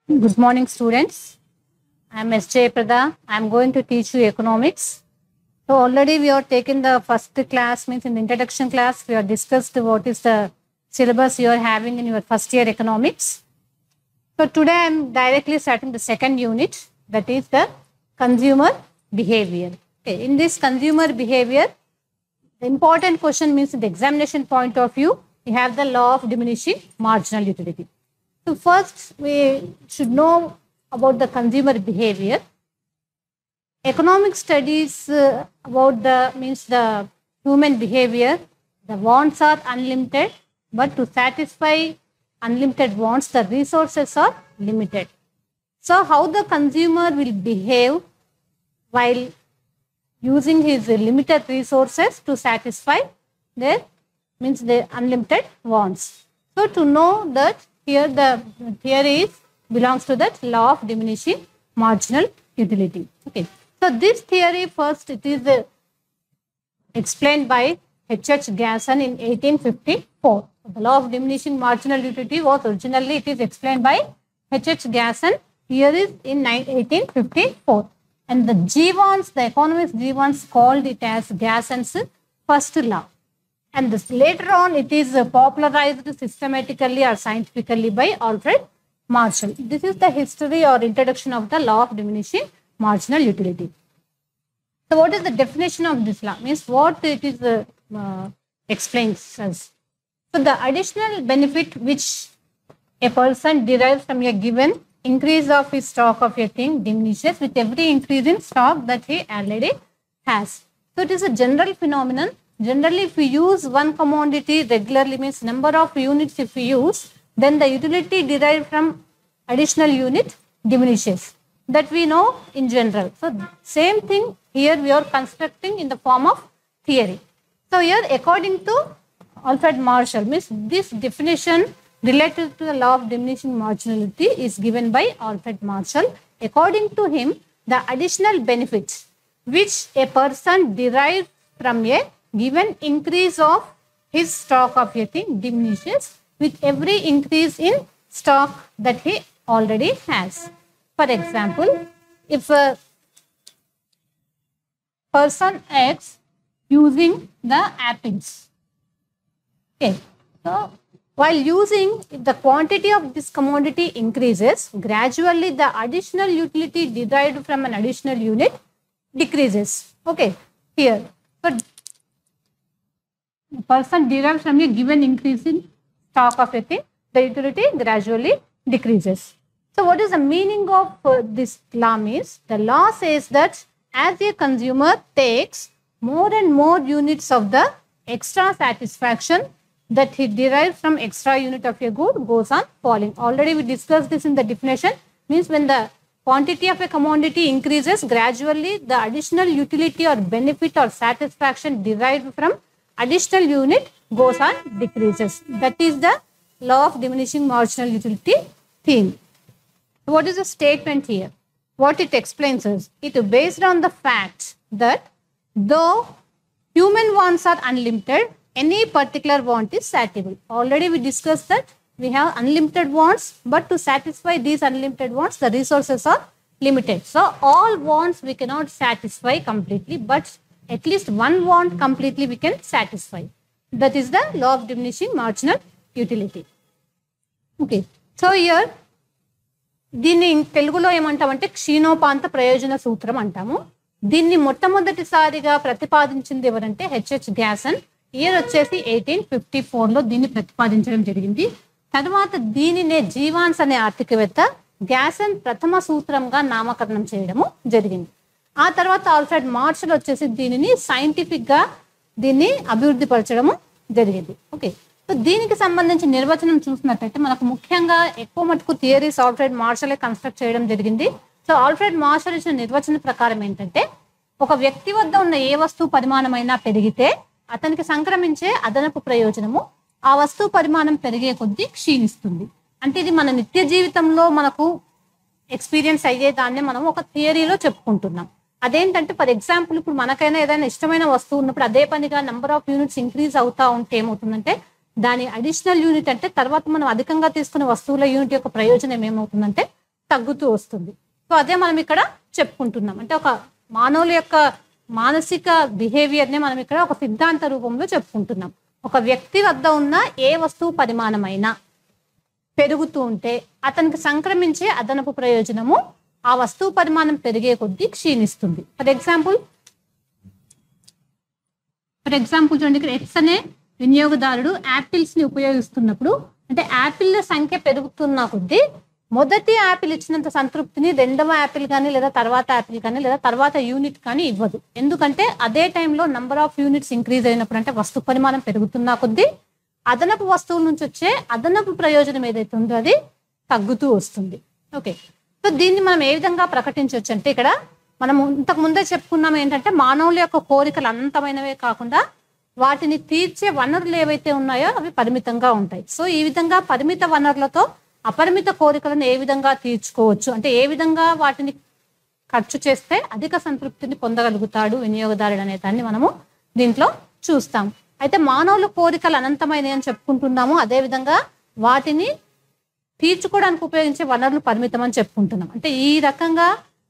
Good morning, students. I am S.J. Prada. I am going to teach you economics. So already we have taken the first class, means in the introduction class, we have discussed what is the syllabus you are having in your first year economics. So today I am directly starting the second unit, that is the consumer behavior. Okay. In this consumer behavior, the important question means in the examination point of view, we have the law of diminishing marginal utility. So first we should know about the consumer behavior. Economic studies about the human behavior. The wants are unlimited, but to satisfy unlimited wants, the resources are limited. So how the consumer will behave while using his limited resources to satisfy their unlimited wants. So to know that, here the theory belongs to that law of diminishing marginal utility. Okay. So this theory first it is explained by H.H. Gasson in 1854. The law of diminishing marginal utility was originally it is explained by H.H. Gasson. Here is in 1854. And the Jevons, the economist Jevons called it as Gasson's first law. And this later on it is popularized systematically or scientifically by Alfred Marshall. This is the history or introduction of the law of diminishing marginal utility. So what is the definition of this law? Means what it is explains us. So the additional benefit which a person derives from a given increase of his stock of a thing diminishes with every increase in stock that he already has. So it is a general phenomenon. Generally, if we use one commodity regularly, means number of units if we use, then the utility derived from additional unit diminishes. That we know in general. So same thing here we are constructing in the form of theory. So here according to Alfred Marshall, means this definition related to the law of diminishing marginality is given by Alfred Marshall. According to him, the additional benefits which a person derives from a given increase of his stock of a thing diminishes with every increase in stock that he already has. For example, if a person X using the apples, okay, so while using, if the quantity of this commodity increases, gradually the additional utility derived from an additional unit decreases. Okay, here. So the person derives from a given increase in stock of a thing, the utility gradually decreases. So what is the meaning of this law means? The law says that as a consumer takes more and more units of the extra satisfaction that he derives from extra unit of a good goes on falling. Already we discussed this in the definition. Means when the quantity of a commodity increases, gradually the additional utility or benefit or satisfaction derived from additional unit goes on decreases. That is the law of diminishing marginal utility theme. What is the statement here? What it explains is, it is based on the fact that though human wants are unlimited, any particular want is satisfiable. Already we discussed that we have unlimited wants, but to satisfy these unlimited wants, the resources are limited. So all wants we cannot satisfy completely, but at least one want completely we can satisfy. That is the law of diminishing marginal utility. Okay. So here, దీన్ని తెలుగులో ఏమంటామంటే క్షీణోపాంత ప్రయోజన సూత్రం అంటాము. దీన్ని మొట్టమొదటిసారిగా ప్రతిపాదించింది ఎవరంటే హెచ్హెచ్ గ్యాసన్. ఇయర్ వచ్చేసి 1854లో దీన్ని ప్రతిపాదించడం జరిగింది. తర్వాత దీనినే జీవాన్స్ అనే ఆర్థికవేత్త గ్యాసన్ ప్రథమ సూత్రంగా నామకరణం చేయడము జరిగింది. ఆ తర్వాత ఆల్ఫ్రెడ్ మార్షల్ వచ్చేసి దీనిని సైంటిఫిక్ గా దీన్ని అభివృద్ధి పరచడము జరిగింది. ఓకే. సో దీనికి సంబంధించి నిర్వచనం చూసినట్లయితే మనకు ముఖ్యంగా ఎక్కువ మటుకు థియరీస్ ఆల్ఫ్రెడ్ మార్షలే కన్స్ట్రక్ట్ చేయడం జరిగింది. సో ఆల్ఫ్రెడ్ మార్షల్ ఇచ్చిన నిర్వచన ప్రకారం ఏంటంటే, ఒక వ్యక్తి వద్ద ఉన్న ఏ వస్తువు పరిమాణమైనా పెరిగితే అతనికి సంక్రమించే అదనపు ప్రయోజనము ఆ వస్తువు పరిమాణం పెరిగే కొద్దీ క్షీణిస్తుంది. అంటే ఇది మన నిత్య జీవితంలో మనకు ఎక్స్పీరియన్స్ అయ్యేదాన్ని మనం ఒక థియరీలో చెప్పుకుంటున్నాం. అదేంటంటే ఫర్ ఎగ్జాంపుల్ ఇప్పుడు మనకైనా ఏదైనా ఇష్టమైన వస్తువు ఉన్నప్పుడు అదే పనిగా నెంబర్ ఆఫ్ యూనిట్స్ ఇంక్రీజ్ అవుతా ఉంటే ఏమవుతుందంటే దాని అడిషనల్ యూనిట్ అంటే తర్వాత మనం అధికంగా తీసుకునే వస్తువుల యూనిట్ యొక్క ప్రయోజనం ఏమవుతుందంటే తగ్గుతూ వస్తుంది. సో అదే మనం ఇక్కడ చెప్పుకుంటున్నాం. అంటే ఒక మానవుల యొక్క మానసిక బిహేవియర్ని మనం ఇక్కడ ఒక సిద్ధాంత రూపంలో చెప్పుకుంటున్నాం. ఒక వ్యక్తి వద్ద ఉన్న ఏ వస్తువు పరిమాణమైనా పెరుగుతూ ఉంటే అతనికి సంక్రమించే అదనపు ప్రయోజనము ఆ వస్తువు పరిమాణం పెరిగే కొద్దీ క్షీణిస్తుంది. ఫర్ ఎగ్జాంపుల్ చూడండి, ఇక్కడ ఎక్స్ అనే వినియోగదారుడు యాపిల్స్ని ఉపయోగిస్తున్నప్పుడు, అంటే యాపిల్ల సంఖ్య పెరుగుతున్న కొద్దీ మొదటి యాపిల్ ఇచ్చినంత సంతృప్తిని రెండవ యాపిల్ కానీ లేదా తర్వాత యాపిల్ కానీ లేదా తర్వాత యూనిట్ కానీ ఇవ్వదు. ఎందుకంటే అదే టైంలో నంబర్ ఆఫ్ యూనిట్స్ ఇంక్రీజ్ అయినప్పుడు, అంటే వస్తు పరిమాణం పెరుగుతున్న కొద్దీ అదనపు వస్తువుల నుంచి వచ్చే అదనపు ప్రయోజనం ఏదైతే ఉందో అది తగ్గుతూ వస్తుంది. ఓకే, సో దీన్ని మనం ఏ విధంగా ప్రకటించవచ్చు అంటే, ఇక్కడ మనం ఇంతకు ముందే చెప్పుకున్నాం ఏంటంటే మానవుల యొక్క కోరికలు అనంతమైనవే కాకుండా వాటిని తీర్చే వనరులు ఏవైతే ఉన్నాయో అవి పరిమితంగా ఉంటాయి. సో ఈ విధంగా పరిమిత వనరులతో అపరిమిత కోరికలను ఏ విధంగా తీర్చుకోవచ్చు, అంటే ఏ విధంగా వాటిని ఖర్చు చేస్తే అధిక సంతృప్తిని పొందగలుగుతాడు వినియోగదారుడు అనే దాన్ని మనము దీంట్లో చూస్తాం. అయితే మానవుల కోరికలు అనంతమైనవి అని చెప్పుకుంటున్నాము, అదేవిధంగా వాటిని తీర్చుకోవడానికి ఉపయోగించే వనరులు పరిమితం అని చెప్పుకుంటున్నాం. అంటే ఈ రకంగా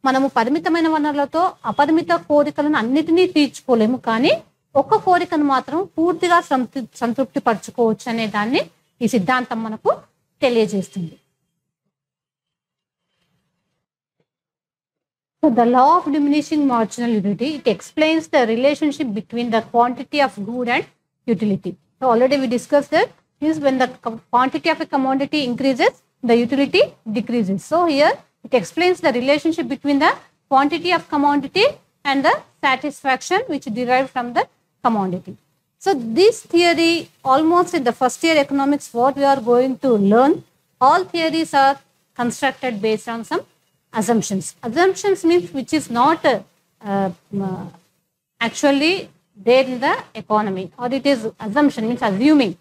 మనము పరిమితమైన వనరులతో అపరిమిత కోరికలను అన్నిటినీ తీర్చుకోలేము, కానీ ఒక్క కోరికను మాత్రం పూర్తిగా సంతృప్తి పరచుకోవచ్చు అనే దాన్ని ఈ సిద్ధాంతం మనకు తెలియజేస్తుంది. So the law of diminishing marginal utility, it explains the relationship between the quantity of good and utility. So already we discussed that is when the quantity of a commodity increases, the utility decreases. So here it explains the relationship between the quantity of commodity and the satisfaction which derived from the commodity. So this theory, almost in the first year economics, what we are going to learn, all theories are constructed based on some assumptions. Assumptions means which is not actually there in the economy, or it is assumption means assuming.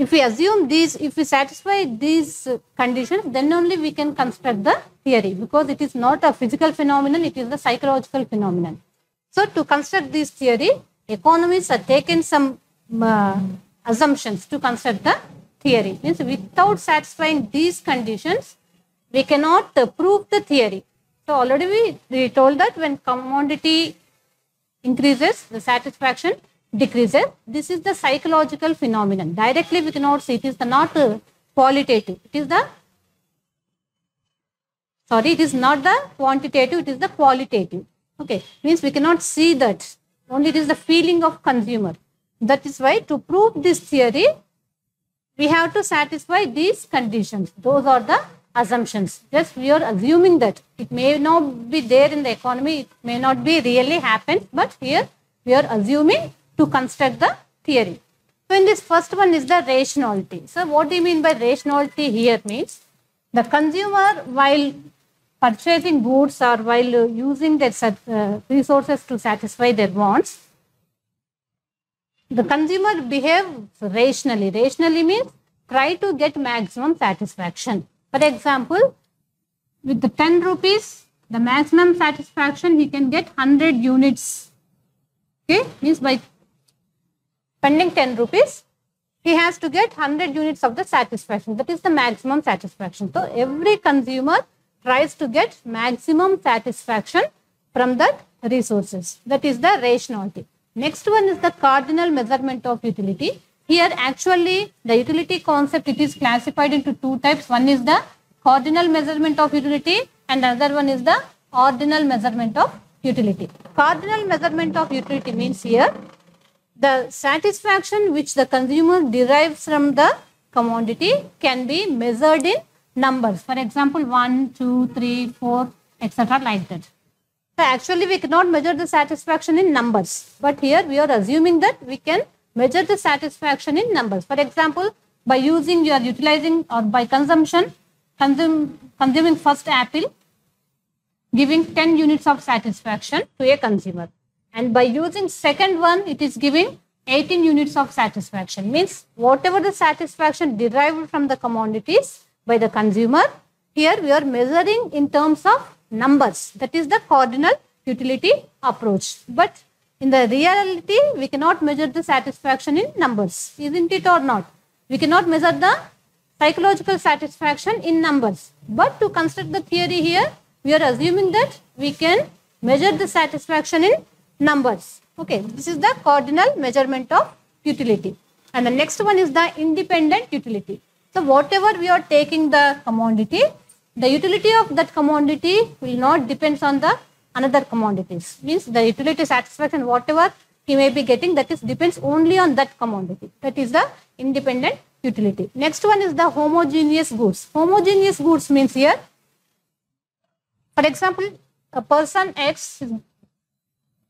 If we assume these, if we satisfy these conditions, then only we can construct the theory, because it is not a physical phenomenon, it is a psychological phenomenon. So to construct this theory, economists have taken some assumptions to construct the theory. Means without satisfying these conditions, we cannot prove the theory. So already we told that when commodity increases, the satisfaction decreases. This is the psychological phenomenon. Directly we cannot see. It is not qualitative. It is not the quantitative. It is the qualitative. Okay, means we cannot see that. Only it is the feeling of consumer. That is why to prove this theory, we have to satisfy these conditions. Those are the assumptions. Just we are assuming that it may not be there in the economy, it may not be really happened, but here we are assuming to construct the theory. So in this first one is the rationality. So what do you mean by rationality here means the consumer, while purchasing goods or while using their resources to satisfy their wants, the consumer behaves rationally. Rationally means try to get maximum satisfaction. For example, with the 10 rupees, the maximum satisfaction he can get 100 units. Okay, means by spending 10 rupees, he has to get 100 units of the satisfaction. That is the maximum satisfaction. So every consumer tries to get maximum satisfaction from that resources. That is the rationality. Next one is the cardinal measurement of utility. Here actually the utility concept, it is classified into two types. One is the cardinal measurement of utility and another one is the ordinal measurement of utility. Cardinal measurement of utility means here the satisfaction which the consumer derives from the commodity can be measured in numbers. For example, 1, 2, 3, 4, etc. like that. So actually we cannot measure the satisfaction in numbers, but here we are assuming that we can measure the satisfaction in numbers. For example, by using, you are utilizing or by consuming first apple, giving 10 units of satisfaction to a consumer, and by using second one, it is giving 18 units of satisfaction. Means whatever the satisfaction derived from the commodities by the consumer, here we are measuring in terms of numbers. That is the cardinal utility approach. But in the reality, we cannot measure the satisfaction in numbers, isn't it or not? We cannot measure the psychological satisfaction in numbers. But to construct the theory here, we are assuming that we can measure the satisfaction in numbers. Okay, this is the cardinal measurement of utility. And the next one is the independent utility. So whatever we are taking the commodity, the utility of that commodity will not depend on the another commodities. Means the utility satisfaction, whatever he may be getting, that is depends only on that commodity. That is the independent utility. Next one is the homogeneous goods. Homogeneous goods means here, for example, a person X is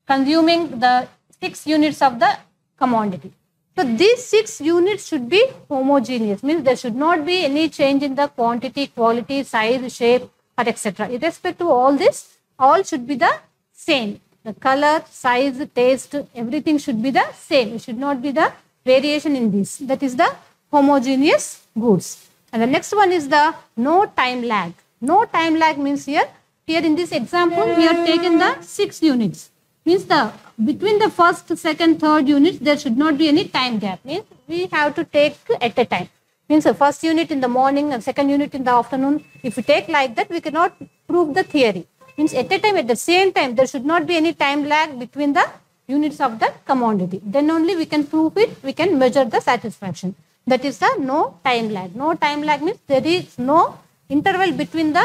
consuming the 6 units of the commodity. So these 6 units should be homogeneous, means there should not be any change in the quantity, quality, size, shape, or etc. Irrespective to all this, all should be the same. The color, size, taste, everything should be the same. It should not be the variation in this. That is the homogeneous goods. And the next one is the no time lag. No time lag means here in this example, we are taking the 6 units. Means the between the first, second, third units, there should not be any time gap. Means we have to take at a time. Means the first unit in the morning and second unit in the afternoon. If we take like that, we cannot prove the theory. Means at a time, at the same time, there should not be any time lag between the units of the commodity. Then only we can prove it, we can measure the satisfaction. That is the no time lag. No time lag means there is no interval between the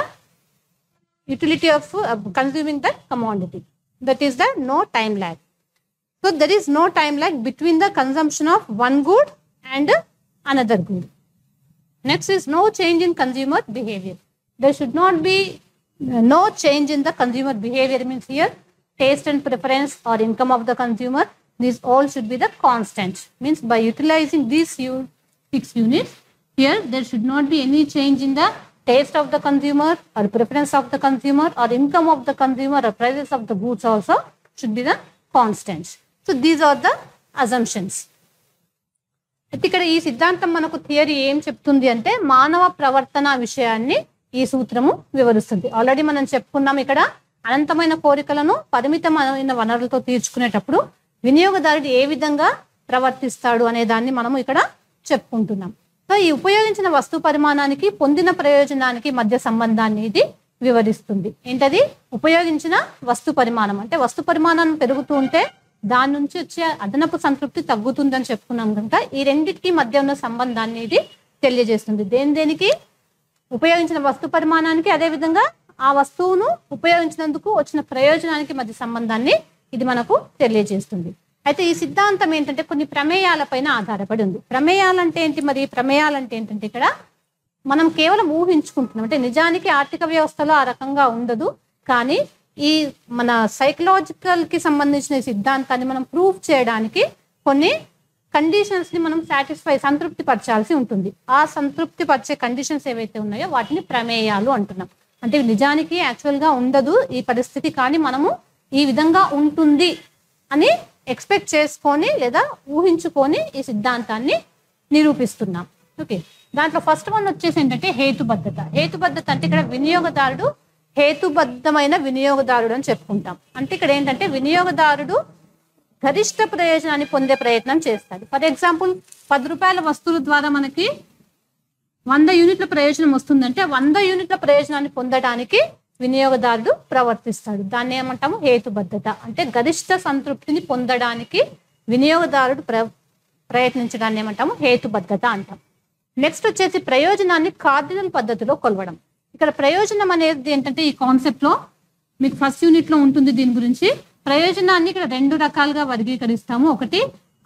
utility of consuming the commodity. That is the no time lag. So there is no time lag between the consumption of one good and another good. Next is no change in consumer behavior. There should not be no change in the consumer behavior, means here taste and preference or income of the consumer, these all should be the constant. Means by utilizing these 6 units, here there should not be any change in the taste of the consumer or preference of the consumer or income of the consumer or prices of the goods also should be the constants. So these are the assumptions. ఇక్కడ ఈ సిద్ధాంతం మనకు theory ఏం చెప్తుంది అంటే మానవ ప్రవర్తన విషయాన్ని ఈ సూత్రము వివరిస్తుంది. ఆల్రెడీ మనం చెప్పుకున్నాం, ఇక్కడ అనంతమైన కోరికలను పరిమితమైన వనరులతో తీర్చుకునేటప్పుడు వినియోగదారుడు ఏ విధంగా ప్రవర్తిస్తాడు అనే దాన్ని మనము ఇక్కడ చెప్పుకుంటున్నాం. సో ఈ ఉపయోగించిన వస్తు పరిమాణానికి పొందిన ప్రయోజనానికి మధ్య సంబంధాన్ని ఇది వివరిస్తుంది. ఏంటది? ఉపయోగించిన వస్తు పరిమాణం అంటే వస్తు పరిమాణం పెరుగుతూ ఉంటే దాని నుంచి వచ్చే అదనపు సంతృప్తి తగ్గుతుందని చెప్పుకున్నాం కనుక ఈ రెండింటికి మధ్య ఉన్న సంబంధాన్ని ఇది తెలియజేస్తుంది. దేనికి? ఉపయోగించిన వస్తు పరిమాణానికి, అదేవిధంగా ఆ వస్తువును ఉపయోగించినందుకు వచ్చిన ప్రయోజనానికి మధ్య సంబంధాన్ని ఇది మనకు తెలియజేస్తుంది. అయితే ఈ సిద్ధాంతం ఏంటంటే కొన్ని ప్రమేయాలపైన ఆధారపడి ఉంది. ప్రమేయాలంటే ఏంటి? మరి ప్రమేయాలంటే ఏంటంటే ఇక్కడ మనం కేవలం ఊహించుకుంటున్నాం. అంటే నిజానికి ఆర్థిక వ్యవస్థలో ఆ రకంగా ఉండదు, కానీ ఈ మన సైకలాజికల్కి సంబంధించిన సిద్ధాంతాన్ని మనం ప్రూవ్ చేయడానికి కొన్ని కండిషన్స్ని మనం సంతృప్తి పరచాల్సి ఉంటుంది. ఆ సంతృప్తి పరిచే కండిషన్స్ ఏవైతే ఉన్నాయో వాటిని ప్రమేయాలు అంటున్నాం. అంటే నిజానికి యాక్చువల్గా ఉండదు ఈ పరిస్థితి, కానీ మనము ఈ విధంగా ఉంటుంది అని ఎక్స్పెక్ట్ చేసుకొని లేదా ఊహించుకొని ఈ సిద్ధాంతాన్ని నిరూపిస్తున్నాం. ఓకే, దాంట్లో ఫస్ట్ వన్ వచ్చేసి ఏంటంటే హేతుబద్ధత. హేతుబద్ధత అంటే ఇక్కడ వినియోగదారుడు హేతుబద్ధమైన వినియోగదారుడు అని చెప్పుకుంటాం. అంటే ఇక్కడ ఏంటంటే వినియోగదారుడు గరిష్ట ప్రయోజనాన్ని పొందే ప్రయత్నం చేస్తాడు. ఫర్ ఎగ్జాంపుల్ 10 రూపాయల వస్తువుల ద్వారా మనకి 100 యూనిట్ల ప్రయోజనం వస్తుందంటే 100 యూనిట్ల ప్రయోజనాన్ని పొందడానికి వినియోగదారుడు ప్రవర్తిస్తాడు. దాన్ని ఏమంటాము? హేతుబద్ధత. అంటే గరిష్ట సంతృప్తిని పొందడానికి వినియోగదారుడు ప్రయత్నించడాన్ని ఏమంటాము? హేతుబద్ధత అంటాం. నెక్స్ట్ వచ్చేసి ప్రయోజనాన్ని కార్డినల్ పద్ధతిలో కొలవడం. ఇక్కడ ప్రయోజనం అనేది ఏంటంటే ఈ కాన్సెప్ట్లో మీకు ఫస్ట్ యూనిట్లో ఉంటుంది. దీని గురించి ప్రయోజనాన్ని ఇక్కడ 2 రకాలుగా వర్గీకరిస్తాము. ఒకటి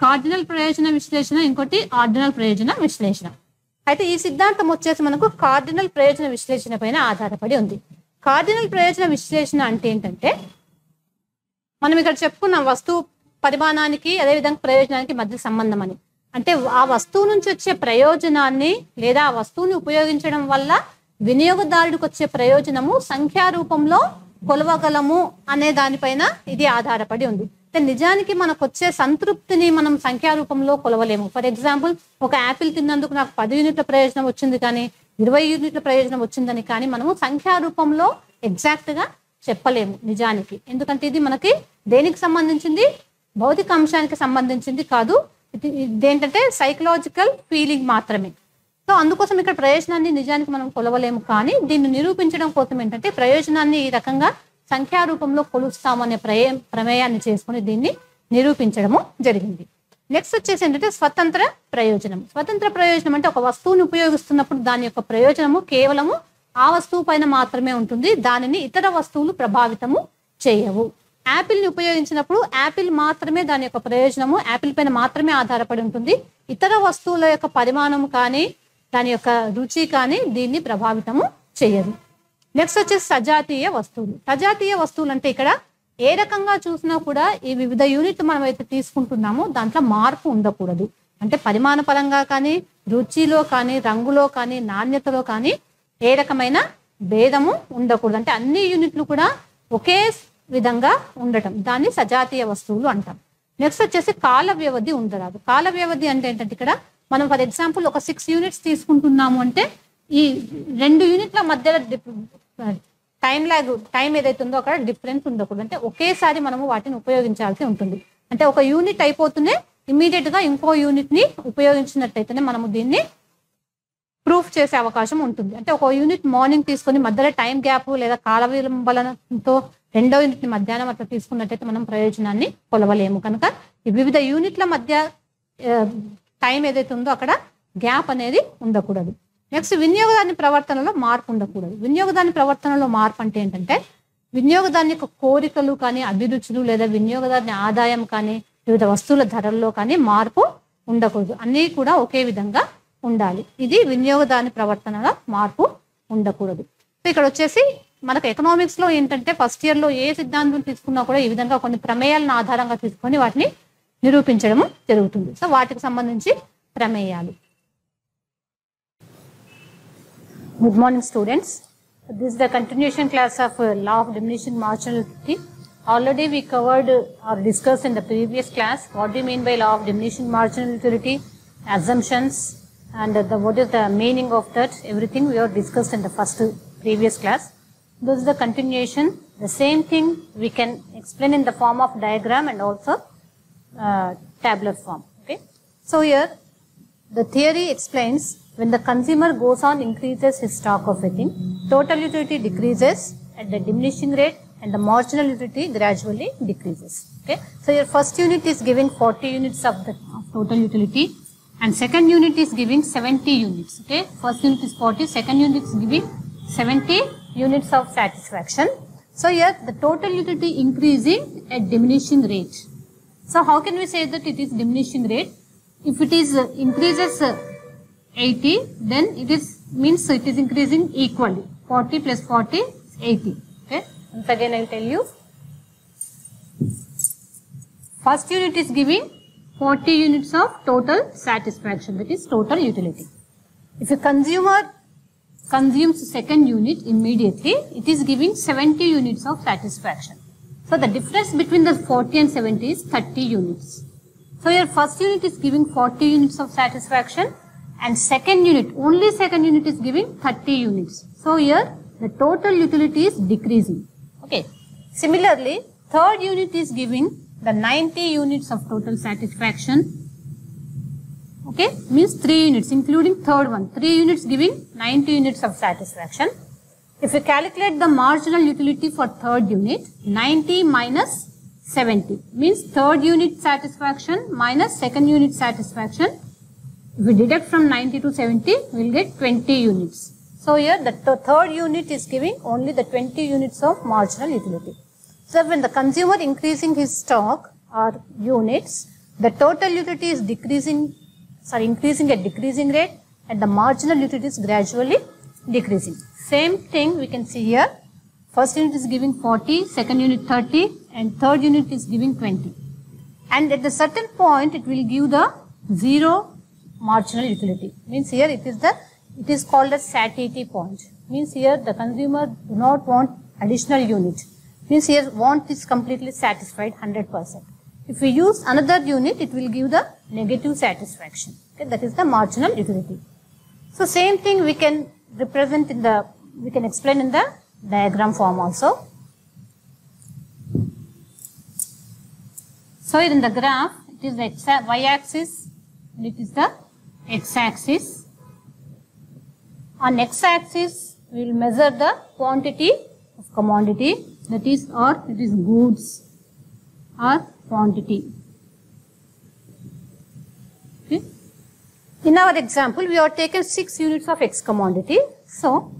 కార్డినల్ ప్రయోజన విశ్లేషణ, ఇంకోటి ఆర్డినల్ ప్రయోజన విశ్లేషణ. అయితే ఈ సిద్ధాంతం వచ్చేసి మనకు కార్డినల్ ప్రయోజన విశ్లేషణ పైన ఆధారపడి ఉంది. కార్డినల్ ప్రయోజన విశ్లేషణ అంటే ఏంటంటే మనం ఇక్కడ చెప్పుకున్నాం వస్తువు పరిమాణానికి అదేవిధంగా ప్రయోజనానికి మధ్య సంబంధం అని. అంటే ఆ వస్తువు నుంచి వచ్చే ప్రయోజనాన్ని లేదా ఆ వస్తువుని ఉపయోగించడం వల్ల వినియోగదారుడికి వచ్చే ప్రయోజనము సంఖ్యారూపంలో కొలవగలము అనే దానిపైన ఇది ఆధారపడి ఉంది. నిజానికి మనకు వచ్చే సంతృప్తిని మనం సంఖ్యారూపంలో కొలవలేము. ఫర్ ఎగ్జాంపుల్, ఒక యాపిల్ తిన్నందుకు నాకు 10 యూనిట్ల ప్రయోజనం వచ్చింది కానీ 20 యూనిట్ల ప్రయోజనం వచ్చిందని కానీ మనము సంఖ్యారూపంలో ఎగ్జాక్ట్గా చెప్పలేము నిజానికి. ఎందుకంటే ఇది మనకి దేనికి సంబంధించింది? భౌతిక అంశానికి సంబంధించింది కాదు. ఇదేంటంటే సైకలాజికల్ ఫీలింగ్ మాత్రమే. సో అందుకోసం ఇక్కడ ప్రయోజనాన్ని నిజానికి మనం కొలవలేము, కానీ దీన్ని నిరూపించడం కోసం ఏంటంటే ప్రయోజనాన్ని ఈ రకంగా సంఖ్యా రూపంలో కొలుస్తామనే ప్రమేయాన్ని చేసుకుని దీన్ని నిరూపించడము జరిగింది. నెక్స్ట్ వచ్చేసి ఏంటంటే స్వతంత్ర ప్రయోజనం. స్వతంత్ర ప్రయోజనం అంటే ఒక వస్తువుని ఉపయోగిస్తున్నప్పుడు దాని యొక్క ప్రయోజనము కేవలము ఆ వస్తువు పైన మాత్రమే ఉంటుంది, దానిని ఇతర వస్తువులు ప్రభావితము చేయవు. యాపిల్ని ఉపయోగించినప్పుడు యాపిల్ మాత్రమే దాని యొక్క ప్రయోజనము యాపిల్ పైన మాత్రమే ఆధారపడి ఉంటుంది, ఇతర వస్తువుల యొక్క పరిమాణం కానీ దాని యొక్క రుచి కానీ దీన్ని ప్రభావితము చేయదు. నెక్స్ట్ వచ్చేసి సజాతీయ వస్తువులు. సజాతీయ వస్తువులు అంటే ఇక్కడ ఏ రకంగా చూసినా కూడా ఈ వివిధ యూనిట్లు మనం అయితే తీసుకుంటున్నామో దాంట్లో మార్పు ఉండకూడదు. అంటే పరిమాణ పరంగా కానీ, రుచిలో కానీ, రంగులో కానీ, నాణ్యతలో కానీ ఏ రకమైన భేదము ఉండకూడదు. అంటే అన్ని యూనిట్లు కూడా ఒకే విధంగా ఉండటం, దాన్ని సజాతీయ వస్తువులు అంటాం. నెక్స్ట్ వచ్చేసి కాల వ్యవధి ఉండరాదు. కాల వ్యవధి అంటే ఏంటంటే ఇక్కడ మనం ఫర్ ఎగ్జాంపుల్ ఒక 6 యూనిట్స్ తీసుకుంటున్నాము అంటే ఈ 2 యూనిట్ల మధ్య టైం ఏదైతే ఉందో అక్కడ డిఫరెన్స్ ఉండకూడదు. అంటే ఒకేసారి మనము వాటిని ఉపయోగించాల్సి ఉంటుంది. అంటే ఒక యూనిట్ అయిపోతూనే ఇమ్మీడియట్ గా ఇంకో యూనిట్ ని ఉపయోగించినట్టయితేనే మనము దీన్ని ప్రూఫ్ చేసే అవకాశం ఉంటుంది. అంటే ఒక యూనిట్ మార్నింగ్ తీసుకొని మధ్యలో టైం గ్యాప్ లేదా కాల విలంబనతో రెండో యూనిట్ ని మధ్యాహ్నం అట్లా తీసుకున్నట్టయితే మనం ప్రయోజనాన్ని కొలవలేము. కనుక ఈ వివిధ యూనిట్ల మధ్య టైం ఏదైతే ఉందో అక్కడ గ్యాప్ అనేది ఉండకూడదు. నెక్స్ట్ వినియోగదారుని ప్రవర్తనలో మార్పు ఉండకూడదు. వినియోగదారుని ప్రవర్తనలో మార్పు అంటే ఏంటంటే వినియోగదారుని యొక్క కోరికలు కానీ, అభిరుచులు లేదా వినియోగదారుని ఆదాయం కానీ, వివిధ వస్తువుల ధరల్లో కానీ మార్పు ఉండకూడదు. అన్నీ కూడా ఒకే విధంగా ఉండాలి. ఇది వినియోగదారుని ప్రవర్తనలో మార్పు ఉండకూడదు. సో ఇక్కడ వచ్చేసి మనకు ఎకనామిక్స్ లో ఏంటంటే ఫస్ట్ ఇయర్ లో ఏ సిద్ధాంతం తీసుకున్నా కూడా ఈ విధంగా కొన్ని ప్రమేయాలను ఆధారంగా తీసుకొని వాటిని నిరూపించడము జరుగుతుంది. సో వాటికి సంబంధించి ప్రమేయాలు. Good morning, students. This is the continuation class of law of diminishing marginal utility. Already we covered or discussed in the previous class what do you mean by law of diminishing marginal utility, assumptions, and what is the meaning of that. Everything we have discussed in the previous class. This is the continuation. The same thing we can explain in the form of diagram and also tabular form. Okay. So here the theory explains when the consumer goes on increases his stock of a thing, total utility decreases at the diminishing rate and the marginal utility gradually decreases. Okay. So your first unit is giving 40 units of total utility and second unit is giving 70 units. Okay. First unit is 40, second unit is giving 70 units of satisfaction. So here the total utility increasing at diminishing rate. So how can we say that it is diminishing rate? If it is increases 80, then it is means it is increasing equally. 40 plus 40 is 80. Okay. Once again I will tell you. First unit is giving 40 units of total satisfaction, that is total utility. If a consumer consumes second unit immediately, it is giving 70 units of satisfaction. So the difference between the 40 and 70 is 30 units. So your first unit is giving 40 units of satisfaction and second unit, only second unit is giving 30 units. So here the total utility is decreasing. Okay. Similarly, third unit is giving the 90 units of total satisfaction. Okay. Means 3 units including third one. 3 units giving 90 units of satisfaction. If you calculate the marginal utility for third unit, 90 minus 70 means third unit satisfaction minus second unit satisfaction. If we deduct from 90 to 70, we will get 20 units. So here the third unit is giving only the 20 units of marginal utility. So when the consumer increasing his stock or units, the total utility is increasing at decreasing rate and the marginal utility is gradually decreasing. Same thing we can see here. First unit is giving 40, second unit 30 and third unit is giving 20. And at a certain point it will give the zero marginal utility. Means here it is called as satiety point. Means here the consumer do not want additional unit. Means here want is completely satisfied 100%. If we use another unit, it will give the negative satisfaction. Okay, that is the marginal utility. So same thing we can represent we can explain in the diagram form also. So in the graph, it is the y-axis and it is the x-axis. On x-axis, we will measure the quantity of commodity, that is, or it is goods or quantity. Okay. In our example, we have taken 6 units of X commodity. So,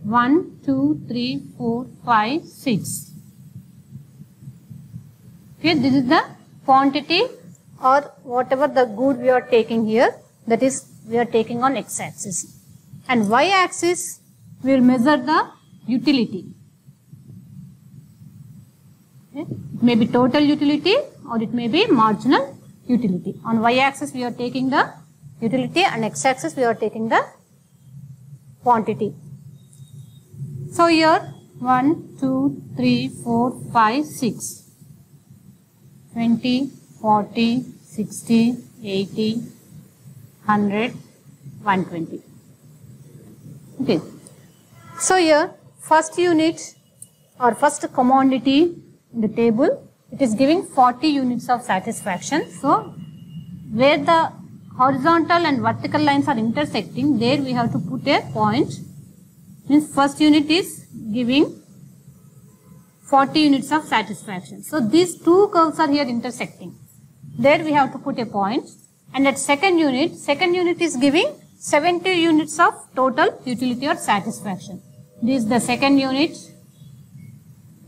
1, 2, 3, 4, 5, 6. Okay, this is the quantity or whatever the good we are taking here, that is, we are taking on x-axis. And y-axis, we will measure the utility. Okay. It may be total utility or it may be marginal utility. On y-axis, we are taking the utility, and x-axis, we are taking the quantity. So, here 1, 2, 3, 4, 5, 6. 20, 40, 60, 80, 100, 120. Okay. So, here first unit or first commodity in the table, it is giving 40 units of satisfaction. So, where the horizontal and vertical lines are intersecting, there we have to put a point. Means first unit is giving 40 units of satisfaction. So, these two curves are here intersecting. There we have to put a point. And at second unit is giving 70 units of total utility or satisfaction. This is the second unit.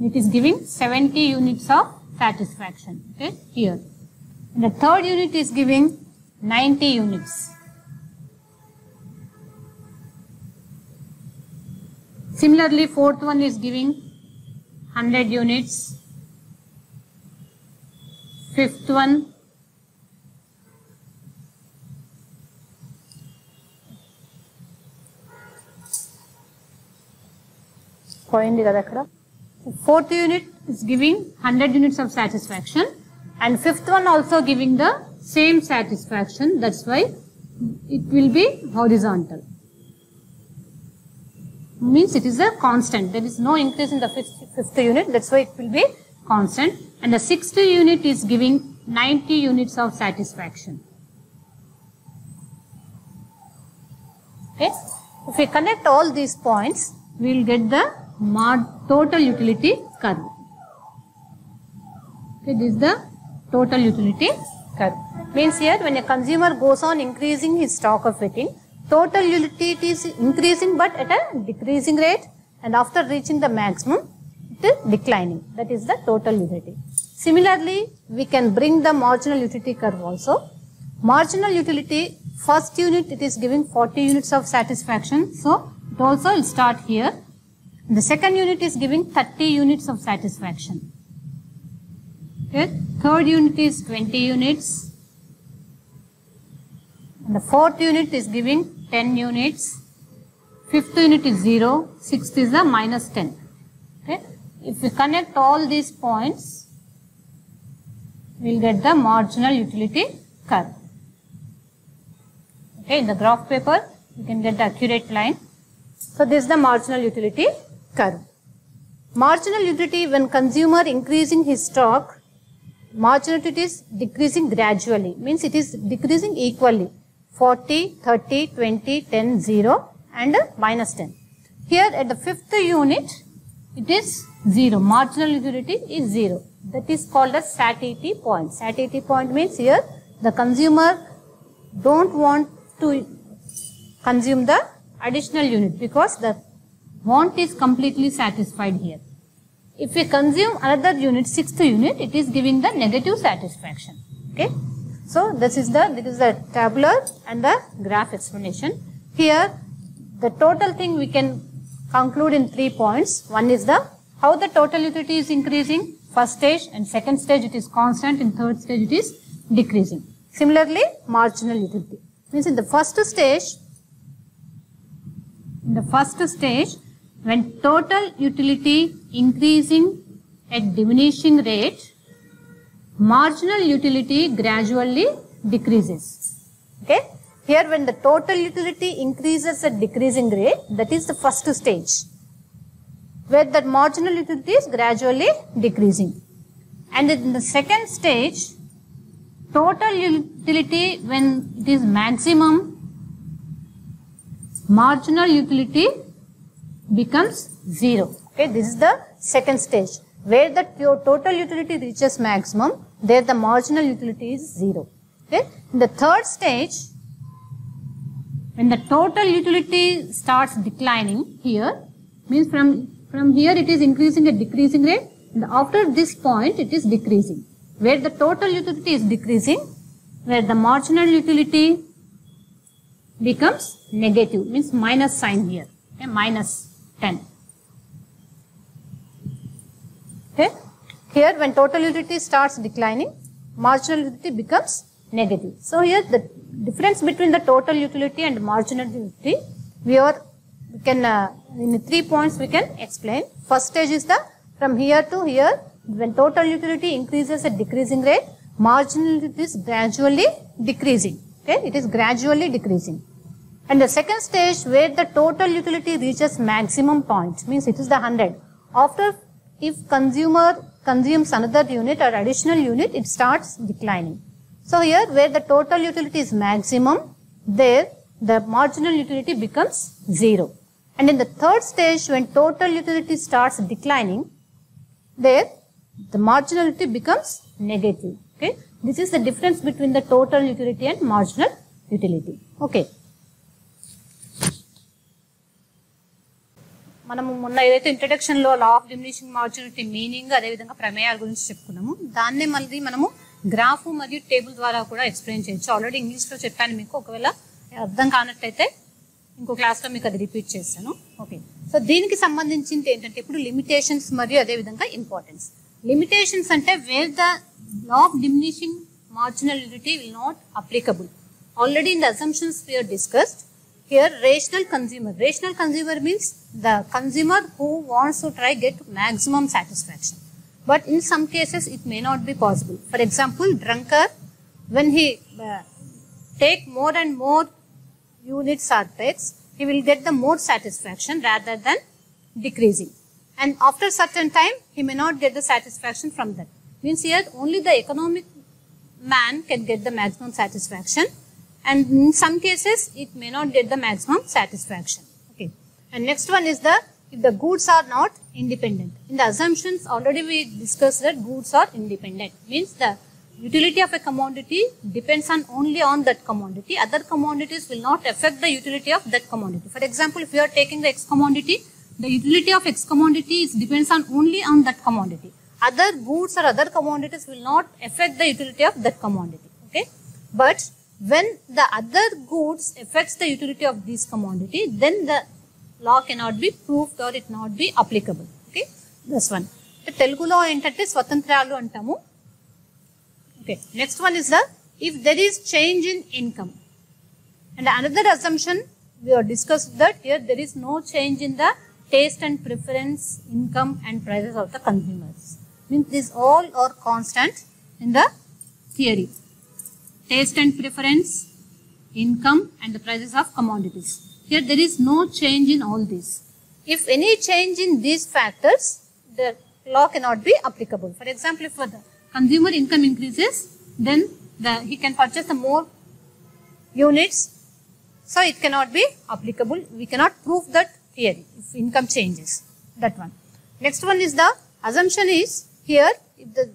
It is giving 70 units of satisfaction. Okay, here. And the third unit is giving 90 units. Similarly, fourth one is giving 100 units. Fifth one, fourth unit is giving 100 units of satisfaction, and fifth one also giving the same satisfaction. That's why it will be horizontal. Means it is a constant. There is no increase in the fifth unit. That's why it will be constant. And the sixth unit is giving 90 units of satisfaction. Okay. If we connect all these points, we will get the total utility curve. Okay, this is the total utility curve. Means here when a consumer goes on increasing his stock of fitting, total utility is increasing but at a decreasing rate, and after reaching the maximum, it is declining. That is the total utility. Similarly, we can bring the marginal utility curve also. Marginal utility, first unit it is giving 40 units of satisfaction. So, it also will start here. The second unit is giving 30 units of satisfaction. Okay. Third unit is 20 units. And the fourth unit is giving 10 units. Fifth unit is 0. Sixth is the minus 10. Okay. If we connect all these points, we will get the marginal utility curve. Okay. In the graph paper, you can get the accurate line. So, this is the marginal utility curve. Marginal utility, when consumer increasing his stock, marginal utility is decreasing gradually. Means it is decreasing equally. 40, 30, 20, 10, 0 and minus 10. Here at the fifth unit, it is 0. Marginal utility is 0. That is called as satiety point. Satiety point means here the consumer don't want to consume the additional unit because the want is completely satisfied here. If we consume another unit, sixth unit, it is giving the negative satisfaction. Okay. So, this is the tabular and the graph explanation. Here, the total thing we can conclude in 3 points. One is how the total utility is increasing. First stage and second stage it is constant. In third stage it is decreasing. Similarly, marginal utility means in the first stage, when total utility increasing at diminishing rate, marginal utility gradually decreases. Okay. Here when the total utility increases at decreasing rate, that is the first stage, where that marginal utility is gradually decreasing. And in the second stage, total utility when it is maximum, marginal utility becomes 0. Okay, this is the second stage where the total utility reaches maximum. There the marginal utility is 0. Okay, in the third stage, when the total utility starts declining here, means from here it is increasing at decreasing rate, and after this point it is decreasing. Where the total utility is decreasing, where the marginal utility becomes negative, means minus sign here, okay, minus 10. Okay, here when total utility starts declining, marginal utility becomes negative. So here the difference between the total utility and marginal utility, we can in 3 points we can explain. First stage is the from here to here, when total utility increases at decreasing rate, marginal utility is gradually decreasing. Okay, it is gradually decreasing. And the second stage where the total utility reaches maximum point, means it is the 100. After, if consumer consumes another unit or additional unit, it starts declining. So here where the total utility is maximum, there the marginal utility becomes 0. And in the third stage, when total utility starts declining, there the marginal utility becomes negative. Okay, this is the difference between the total utility and marginal utility. Okay. మనము మొన్న ఏదైతే introduction లో లా of diminishing మార్జినాలిటీ meaning అదే విధంగా ప్రమేయాల గురించి చెప్పుకున్నాము, దాన్నే మళ్ళీ మనము గ్రాఫ్ మరియు టేబుల్ ద్వారా కూడా ఎక్స్ప్లెయిన్ చేయొచ్చు. ఆల్రెడీ ఇంగ్లీష్ లో చెప్పాను మీకు, ఒకవేళ అర్థం కానట్లయితే ఇంకో క్లాస్ లో మీకు అది రిపీట్ చేస్తాను. ఓకే, సో దీనికి సంబంధించింది ఏంటంటే ఇప్పుడు లిమిటేషన్స్ మరియు అదే విధంగా ఇంపార్టెన్స్. లిమిటేషన్స్ అంటే where the law of diminishing marginal utility will not applicable. Already in the assumptions we have discussed. Here rational consumer means the consumer who wants to try get maximum satisfaction, but in some cases it may not be possible. For example, drunkard, when he take more and more units or packs, he will get the more satisfaction rather than decreasing, and after certain time he may not get the satisfaction from that. Means here only the economic man can get the maximum satisfaction, and in some cases it may not get the maximum satisfaction. Okay, and next one is the if the goods are not independent. In the assumptions already we discussed that goods are independent, means the utility of a commodity depends on only on that commodity. Other commodities will not affect the utility of that commodity. For example, if you are taking the X commodity, the utility of X commodity depends on only on that commodity. Other goods or other commodities will not affect the utility of that commodity. Okay, but when the other goods affects the utility of this commodity, then the law cannot be proved or it not be applicable. Okay, this one. The Telugu law entante swatantralu antamu. Okay, next one is the if there is change in income. And another assumption we have discussed that here there is no change in the taste and preference, income and prices of the consumers. Means these all are constant in the theory. Taste and preference, income and the prices of commodities. Here there is no change in all these. If any change in these factors, the law cannot be applicable. For example, if the consumer income increases, then he can purchase the more units, so it cannot be applicable. We cannot prove that theory if income changes. That one. Next one is the assumption is here if the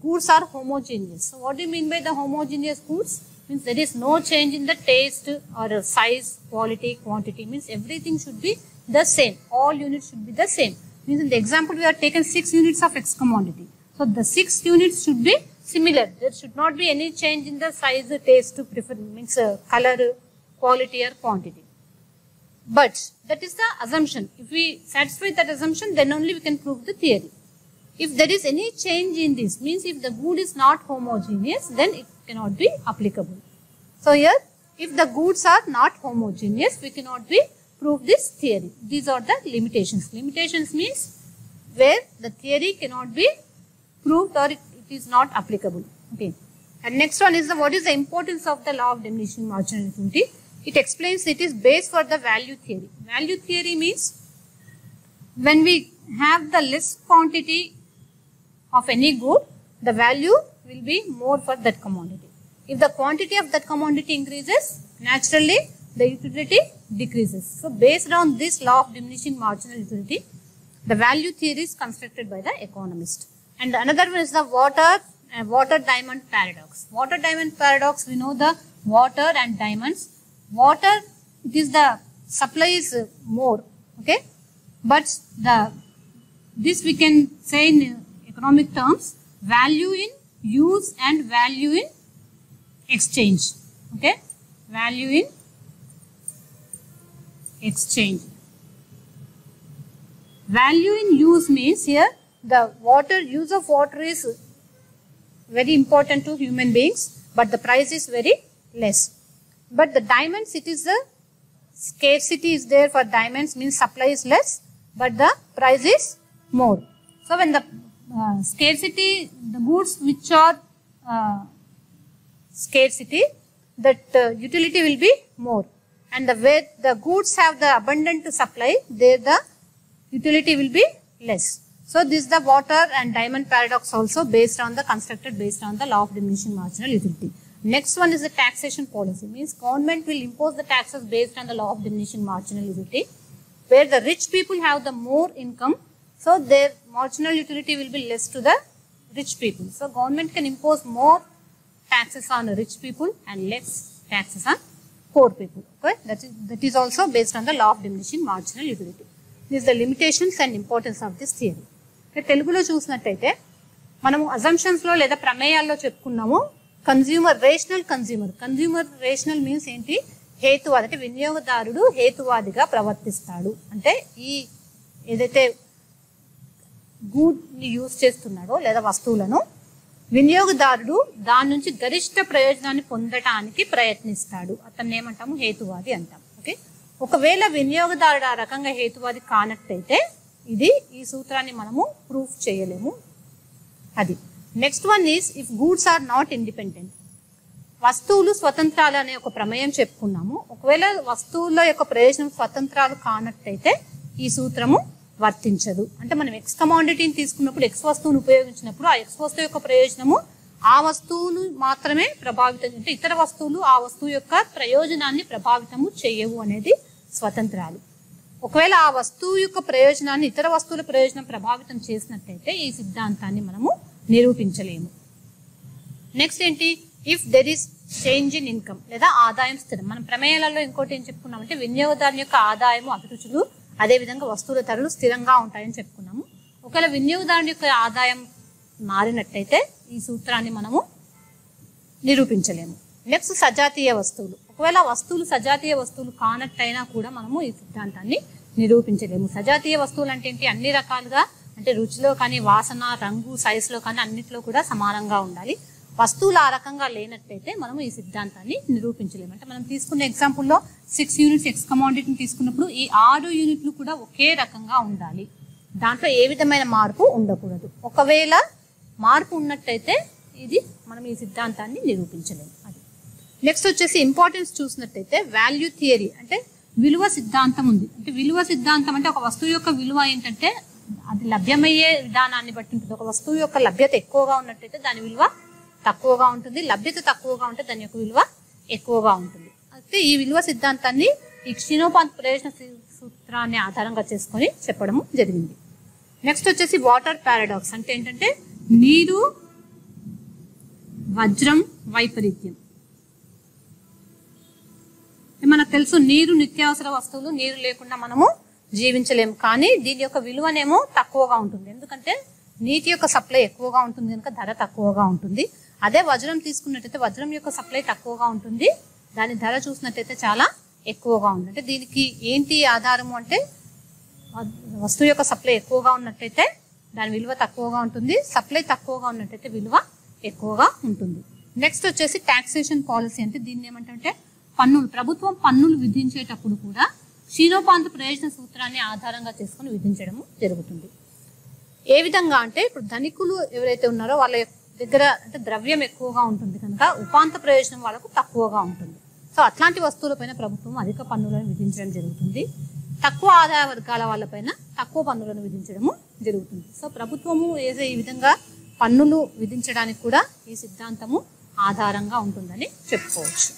goods are homogeneous. So what do you mean by the homogeneous goods? Means there is no change in the taste or size, quality, quantity. Means everything should be the same. All units should be the same. Means in the example we have taken 6 units of X commodity. So the 6 units should be similar. There should not be any change in the size, taste, preference, means color, quality or quantity. But that is the assumption. If we satisfy that assumption, then only we can prove the theory. If there is any change in this, means if the good is not homogeneous, then it cannot be applicable. So here, if the goods are not homogeneous, we cannot be prove this theory. These are the limitations. Limitations means where the theory cannot be proved or it is not applicable. Okay. And next one is what is the importance of the law of diminishing marginal utility. It explains it is based for the value theory. Value theory means when we have the less quantity of any good, the value will be more for that commodity. If the quantity of that commodity increases, naturally the utility decreases. So based on this law of diminishing marginal utility, the value theory is constructed by the economist. And another one is the water diamond paradox. Water diamond paradox, we know the water and diamonds. Water, it is the supply is more, okay, but this we can say in economic terms, value in use and value in exchange, okay, value in exchange. Value in use means here the use of water is very important to human beings, but the price is very less. But the diamonds, it is the scarcity is there for diamonds, means supply is less, but the price is more. So when the scarcity, the goods which are scarcity, that utility will be more, and the way the goods have the abundant supply, there the utility will be less. So this is the water and diamond paradox, also constructed based on the law of diminishing marginal utility. Next one is the taxation policy, means government will impose the taxes based on the law of diminishing marginal utility, where the rich people have the more income, so their marginal utility will be less to the rich people. So government can impose more taxes on the rich people and less taxes on poor people. Okay, that is also based on the law of diminishing marginal utility. This is the limitations and importance of this theory. తెలుగులో చూసినట్టయితే మనము అజంప్షన్స్లో లేదా ప్రమేయాల్లో చెప్పుకున్నాము consumer rational means ఏంటి, హేతువాది, అంటే వినియోగదారుడు హేతువాదిగా ప్రవర్తిస్తాడు. అంటే ఈ ఏదైతే గూడ్ని యూజ్ చేస్తున్నాడో లేదా వస్తువులను, వినియోగదారుడు దాని నుంచి గరిష్ట ప్రయోజనాన్ని పొందటానికి ప్రయత్నిస్తాడు. అతన్ని ఏమంటాము, హేతువాది అంటాం. ఓకే, ఒకవేళ వినియోగదారుడు ఆ రకంగా హేతువాది కానట్టయితే ఈ సూత్రాన్ని మనము ప్రూఫ్ చేయలేము. అది next one is if goods are not independent. వస్తువులు స్వతంత్రాలు అనే ఒక ప్రమేయం చెప్పుకున్నాము. ఒకవేళ వస్తువుల యొక్క ప్రయోజనం స్వతంత్రాలు కానట్టయితే ఈ సూత్రము వర్తించదు. అంటే మనం ఎక్స్ కమాడిటీని తీసుకున్నప్పుడు, ఎక్స్ వస్తువును ఉపయోగించినప్పుడు ఆ ఎక్స్ వస్తువు యొక్క ప్రయోజనము ఆ వస్తువును మాత్రమే ప్రభావితం, అంటే ఇతర వస్తువులు ఆ వస్తువు యొక్క ప్రయోజనాన్ని ప్రభావితము చేయవు అనేది స్వతంత్రాలు. ఒకవేళ ఆ వస్తువు యొక్క ప్రయోజనాన్ని ఇతర వస్తువుల ప్రయోజనం ప్రభావితం చేసినట్టయితే ఈ సిద్ధాంతాన్ని మనము నిరూపించలేము. నెక్స్ట్ ఏంటి, if there is change in income లేదా ఆదాయం స్థిరం. మనం ప్రమేయాలలో ఇంకోటి ఏం చెప్పుకున్నామంటే వినియోగదారుని యొక్క ఆదాయము, అభిరుచులు, అదేవిధంగా వస్తువుల ధరలు స్థిరంగా ఉంటాయని చెప్పుకున్నాము. ఒకవేళ వినియోగదారుని యొక్క ఆదాయం మారినట్టయితే ఈ సూత్రాన్ని మనము నిరూపించలేము. నెక్స్ట్ సజాతీయ వస్తువులు. ఒకవేళ వస్తువులు సజాతీయ వస్తువులు కానట్టయినా కూడా మనము ఈ సిద్ధాంతాన్ని నిరూపించలేము. సజాతీయ వస్తువులు అంటే ఏంటి, అన్ని రకాలుగా, అంటే రుచిలో కానీ, వాసన, రంగు, సైజులో కానీ అన్నిట్లో కూడా సమానంగా ఉండాలి. వస్తువులు ఆ రకంగా లేనట్టయితే మనము ఈ సిద్ధాంతాన్ని నిరూపించలేము. అంటే మనం తీసుకున్న ఎగ్జాంపుల్లో 6 యూనిట్స్ ఎక్స్ కమాడిటీని తీసుకున్నప్పుడు ఈ 6 యూనిట్లు కూడా ఒకే రకంగా ఉండాలి, దాంట్లో ఏ విధమైన మార్పు ఉండకూడదు. ఒకవేళ మార్పు ఉన్నట్టయితే మనం ఈ సిద్ధాంతాన్ని నిరూపించలేము. అది నెక్స్ట్ వచ్చేసి ఇంపార్టెన్స్ చూసినట్టయితే వాల్యూ థియరీ అంటే విలువ సిద్ధాంతం ఉంది. అంటే విలువ సిద్ధాంతం అంటే ఒక వస్తువు యొక్క విలువ ఏంటంటే అది లభ్యమయ్యే విధానాన్ని బట్టి ఉంటుంది. ఒక వస్తువు యొక్క లభ్యత ఎక్కువగా ఉన్నట్టయితే దాని విలువ తక్కువగా ఉంటుంది, లభ్యత తక్కువగా ఉంటే దాని యొక్క విలువ ఎక్కువగా ఉంటుంది. అయితే ఈ విలువ సిద్ధాంతాన్ని ఈ క్షీణోపాంత ప్రయోజన సూత్రాన్ని ఆధారంగా చేసుకొని చెప్పడం జరిగింది. నెక్స్ట్ వచ్చేసి వాటర్ పారాడాక్స్ అంటే ఏంటంటే నీరు, వజ్రం, వైపరీత్యం. మనకు తెలుసు నీరు నిత్యావసర వస్తువులు, నీరు లేకుండా మనము జీవించలేము. కానీ దీని యొక్క విలువనేమో తక్కువగా ఉంటుంది, ఎందుకంటే నీటి యొక్క సప్లై ఎక్కువగా ఉంటుంది కనుక ధర తక్కువగా ఉంటుంది. అదే వజ్రం తీసుకున్నట్టయితే వజ్రం యొక్క సప్లై తక్కువగా ఉంటుంది, దాని ధర చూసినట్టయితే చాలా ఎక్కువగా ఉంది. అంటే దీనికి ఏంటి ఆధారము అంటే వస్తువు యొక్క సప్లై ఎక్కువగా ఉన్నట్టయితే దాని విలువ తక్కువగా ఉంటుంది, సప్లై తక్కువగా ఉన్నట్టయితే విలువ ఎక్కువగా ఉంటుంది. నెక్స్ట్ వచ్చేసి టాక్సేషన్ పాలసీ అంటే దీన్ని ఏమంటే పన్నులు, ప్రభుత్వం పన్నులు విధించేటప్పుడు కూడా క్షీణోపాంత ప్రయోజన సూత్రాన్ని ఆధారంగా చేసుకుని విధించడము జరుగుతుంది. ఏ విధంగా అంటే ఇప్పుడు ధనికులు ఎవరైతే ఉన్నారో వాళ్ళ దగ్గర అంటే ద్రవ్యం ఎక్కువగా ఉంటుంది కనుక ఉపాంత ప్రయోజనం వాళ్ళకు తక్కువగా ఉంటుంది. సో అట్లాంటి వస్తువులపైన ప్రభుత్వం అధిక పన్నులను విధించడం జరుగుతుంది. తక్కువ ఆదాయ వర్గాల వాళ్ళపైన తక్కువ పన్నులను విధించడము జరుగుతుంది. సో ప్రభుత్వము ఈ విధంగా పన్నులు విధించడానికి కూడా ఈ సిద్ధాంతము ఆధారంగా ఉంటుందని చెప్పుకోవచ్చు.